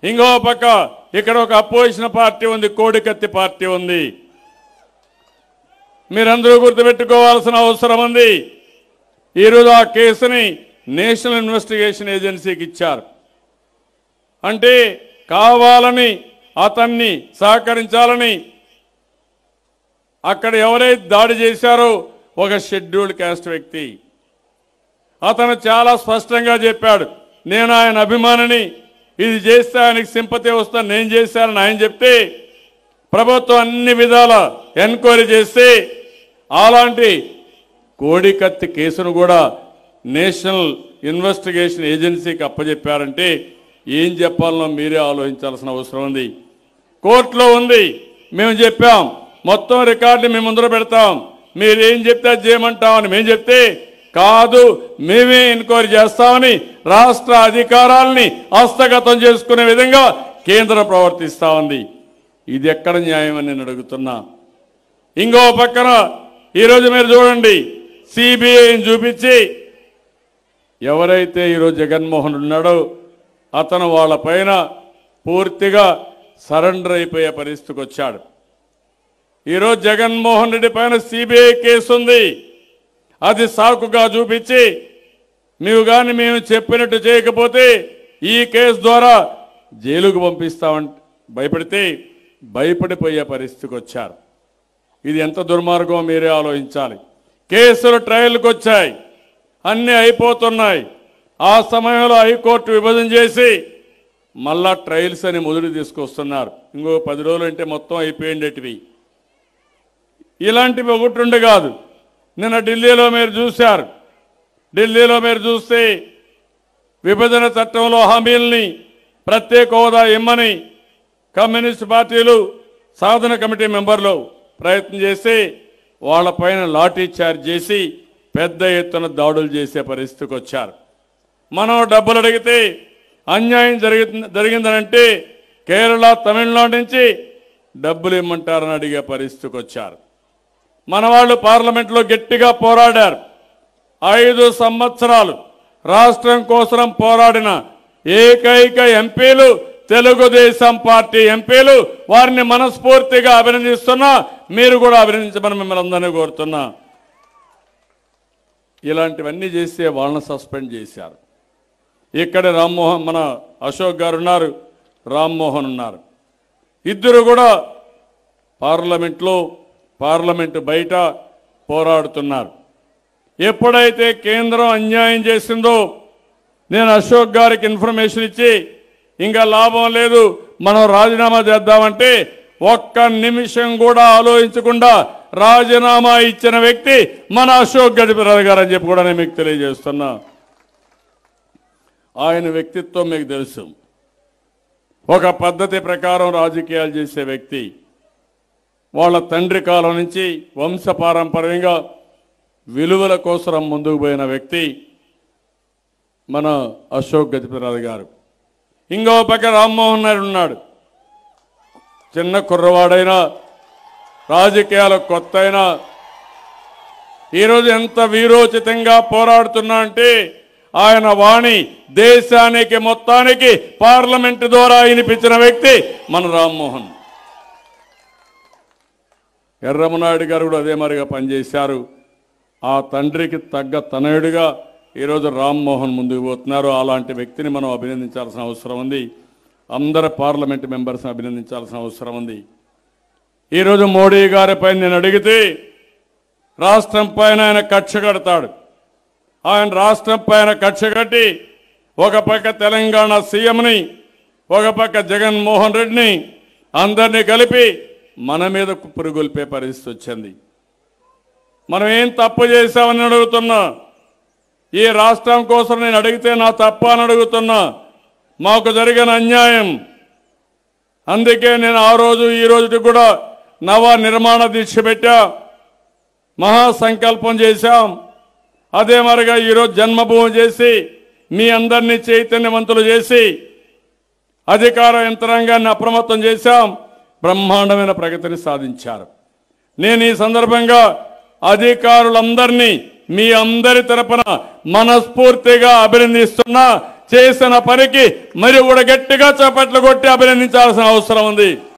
ఇంకో పక్క ఇక్కడ ఒక అపోజిషన్ పార్టీ ఉంది, కోడికత్తి పార్టీ ఉంది. మీరందరూ గుర్తుపెట్టుకోవాల్సిన అవసరం ఉంది. ఈరోజు ఆ కేసుని నేషనల్ ఇన్వెస్టిగేషన్ ఏజెన్సీకి ఇచ్చారు. అంటే కావాలని అతన్ని సహకరించాలని అక్కడ ఎవరైతే దాడి చేశారో ఒక షెడ్యూల్డ్ క్యాస్ట్ వ్యక్తి, అతను చాలా స్పష్టంగా చెప్పాడు, నేను ఆయన అభిమానిని, ఇది చేస్తే ఆయనకి సింపతి వస్తాను, నేను చేశానని ఆయన చెప్తే ప్రభుత్వం అన్ని విధాల ఎంక్వైరీ చేస్తే అలాంటి కోడికత్తి కేసును కూడా నేషనల్ ఇన్వెస్టిగేషన్ ఏజెన్సీకి అప్పచెప్పారంటే ఏం చెప్పాలనో మీరే ఆలోచించాల్సిన అవసరం ఉంది. కోర్టులో ఉంది, మేము చెప్పాం, మొత్తం రికార్డు మేము ముందర పెడతాం, మీరేం చెప్తే అది చేయమంటామని మేము చెప్తే కాదు, మేమే ఎంక్వైరీ చేస్తామని రాష్ట్ర అధికారాలని హస్తగతం చేసుకునే విధంగా కేంద్రం ప్రవర్తిస్తా ఉంది. ఇది ఎక్కడ న్యాయం అని నేను అడుగుతున్నా. ఇంకో పక్కన ఈరోజు మీరు చూడండి, సిబిఐని చూపించి ఎవరైతే ఈరోజు జగన్మోహన్ ఉన్నాడో అతను వాళ్ళ పైన పూర్తిగా సరెండర్ అయిపోయే పరిస్థితికి వచ్చాడు. ఈరోజు జగన్మోహన్ రెడ్డి పైన సిబిఐ కేసు ఉంది. అది సాకుగా చూపించి మేము చెప్పినట్టు చేయకపోతే ఈ కేసు ద్వారా జైలుకు పంపిస్తామంటే భయపడితే భయపడిపోయే పరిస్థితికి వచ్చారు. ఇది ఎంత దుర్మార్గమో మీరే ఆలోచించాలి. కేసులు ట్రయల్కి వచ్చాయి, అన్నీ అయిపోతున్నాయి. ఆ సమయంలో హైకోర్టు విభజన చేసి మళ్ళా ట్రయల్స్ అని మొదలు తీసుకొస్తున్నారు. ఇంకో 10 రోజులు అంటే మొత్తం అయిపోయిండేటివి. ఇలాంటివి ఒకటి ఉండే కాదు. నిన్న ఢిల్లీలో మీరు చూశారు. ఢిల్లీలో మీరు చూస్తే విభజన చట్టంలో హామీల్ని ప్రత్యేక హోదా ఇమ్మని కమ్యూనిస్ట్ పార్టీలు సాధన కమిటీ మెంబర్లు ప్రయత్నం చేసి వాళ్ళపైన లాఠీ చార్జ్ చేసి పెద్ద ఎత్తున దాడులు చేసే పరిస్థితికి వచ్చారు. మనం డబ్బులు అడిగితే అన్యాయం జరిగిందనంటే కేరళ, తమిళనాడు నుంచి డబ్బులు ఇమ్మంటారని అడిగే పరిస్థితికి వచ్చారు. మన వాళ్ళు పార్లమెంట్లో గట్టిగా పోరాడారు. 5 సంవత్సరాలు రాష్ట్రం కోసం పోరాడిన ఏకైక ఎంపీలు తెలుగుదేశం పార్టీ ఎంపీలు. వారిని మనస్ఫూర్తిగా అభినందిస్తున్నా, మీరు కూడా అభినందించమని మిమ్మల్ని అందరినీ కోరుతున్నా. ఇలాంటివన్నీ చేస్తే వాళ్ళని సస్పెండ్ చేశారు. ఇక్కడ రామ్మోహన్, మన అశోక్ గారు ఉన్నారు, రామ్మోహన్ ఉన్నారు. ఇద్దరు కూడా పార్లమెంటు బయట పోరాడుతున్నారు. ఎప్పుడైతే కేంద్రం అన్యాయం చేసిందో నేను అశోక్ గారికి ఇన్ఫర్మేషన్ ఇచ్చి ఇంకా లాభం లేదు మనం రాజీనామా చేద్దామంటే ఒక్క నిమిషం కూడా ఆలోచించకుండా రాజీనామా ఇచ్చిన వ్యక్తి మన అశోక్ గజపతిరాజు గారు అని చెప్పి కూడా నేను మీకు తెలియజేస్తున్నా. ఆయన వ్యక్తిత్వం మీకు తెలుసు. ఒక పద్ధతి ప్రకారం రాజకీయాలు చేసే వ్యక్తి. వాళ్ళ తండ్రి కాలం నుంచి వంశపారంపర్యంగా విలువల కోసం ముందుకు పోయిన వ్యక్తి మన అశోక్ గజపతిరాజు గారు. ఇంకో పక్క రామ్మోహన్ నాయుడు ఉన్నాడు. చిన్న కుర్రవాడైనా, రాజకీయాలకు కొత్త అయినా ఈరోజు ఎంత వీరోచితంగా పోరాడుతున్నా అంటే ఆయన వాణి దేశానికి మొత్తానికి పార్లమెంటు ద్వారా వినిపించిన వ్యక్తి మన రామ్మోహన్. ఎర్రమనాయుడు గారు కూడా అదే మరిగా పనిచేశారు. ఆ తండ్రికి తగ్గ తనయుడిగా ఈరోజు రామ్మోహన్ ముందుకు పోతున్నారు. అలాంటి వ్యక్తిని మనం అభినందించాల్సిన అవసరం ఉంది. అందరు పార్లమెంట్ మెంబర్స్ని అభినందించాల్సిన అవసరం ఉంది. ఈరోజు మోడీ గారిపై నేను అడిగితే రాష్ట్రం పైన ఆయన కక్ష కడతాడు. ఆయన రాష్ట్రం పైన కక్ష కట్టి ఒక పక్క తెలంగాణ సీఎంని, ఒక పక్క జగన్మోహన్ రెడ్డిని అందరినీ కలిపి మన మీద పురుగుల్పే పరిస్థితి వచ్చింది. మనం ఏం తప్పు చేశామని అడుగుతున్నా. ఈ రాష్ట్రం కోసం నేను అడిగితే నా తప్ప అని అడుగుతున్నా. మాకు జరిగిన అన్యాయం. అందుకే నేను ఆ రోజు ఈ రోజుకి కూడా నవ నిర్మాణ దీక్ష పెట్టా, మహాసంకల్పం చేశాం. అదే మరిగా ఈరోజు జన్మభూమి చేసి మీ అందరినీ చైతన్యవంతులు చేసి అధికార యంత్రాంగాన్ని అప్రమత్తం చేశాం. బ్రహ్మాండమైన ప్రగతిని సాధించారు. నేను ఈ సందర్భంగా అధికారులందరినీ మీ అందరి తరపున మనస్ఫూర్తిగా అభినందిస్తున్నా. చేసిన పనికి మరి కూడా గట్టిగా చప్పట్లు కొట్టి అభినందించాల్సిన అవసరం ఉంది.